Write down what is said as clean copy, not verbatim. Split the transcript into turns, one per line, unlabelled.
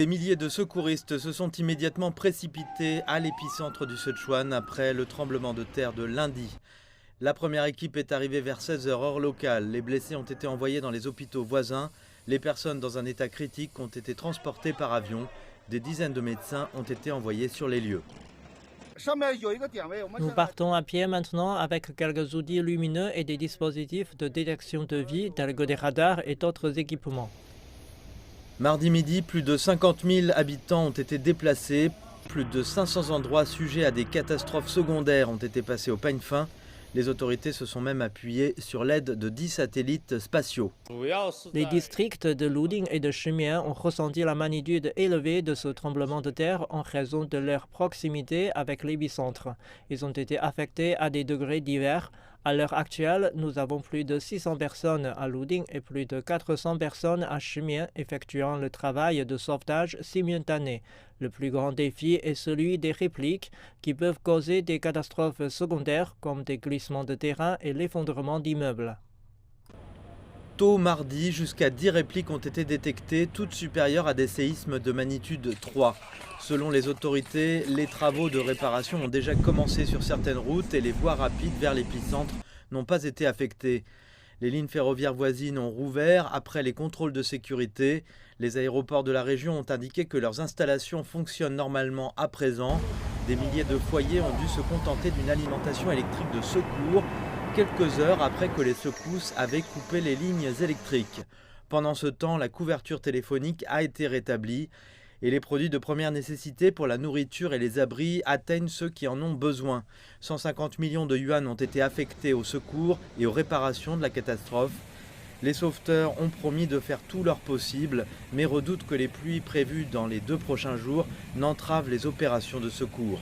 Des milliers de secouristes se sont immédiatement précipités à l'épicentre du Sichuan après le tremblement de terre de lundi. La première équipe est arrivée vers 16 h heure locale. Les blessés ont été envoyés dans les hôpitaux voisins. Les personnes dans un état critique ont été transportées par avion. Des dizaines de médecins ont été envoyés sur les lieux.
Nous partons à pied maintenant avec quelques outils lumineux et des dispositifs de détection de vie tels que des radars et d'autres équipements.
Mardi midi, plus de 50 000 habitants ont été déplacés. Plus de 500 endroits sujets à des catastrophes secondaires ont été passés au peigne fin. Les autorités se sont même appuyées sur l'aide de 10 satellites spatiaux.
Les districts de Luding et de Shimian ont ressenti la magnitude élevée de ce tremblement de terre en raison de leur proximité avec l'épicentre. Ils ont été affectés à des degrés divers. À l'heure actuelle, nous avons plus de 600 personnes à Luding et plus de 400 personnes à Shimian effectuant le travail de sauvetage simultané. Le plus grand défi est celui des répliques qui peuvent causer des catastrophes secondaires comme des glissements de terrain et l'effondrement d'immeubles.
Tôt mardi, jusqu'à 10 répliques ont été détectées, toutes supérieures à des séismes de magnitude 3. Selon les autorités, les travaux de réparation ont déjà commencé sur certaines routes et les voies rapides vers l'épicentre n'ont pas été affectées. Les lignes ferroviaires voisines ont rouvert après les contrôles de sécurité. Les aéroports de la région ont indiqué que leurs installations fonctionnent normalement à présent. Des milliers de foyers ont dû se contenter d'une alimentation électrique de secours quelques heures après que les secousses avaient coupé les lignes électriques. Pendant ce temps, la couverture téléphonique a été rétablie et les produits de première nécessité pour la nourriture et les abris atteignent ceux qui en ont besoin. 150 millions de yuan ont été affectés au secours et aux réparations de la catastrophe. Les sauveteurs ont promis de faire tout leur possible, mais redoutent que les pluies prévues dans les 2 prochains jours n'entravent les opérations de secours.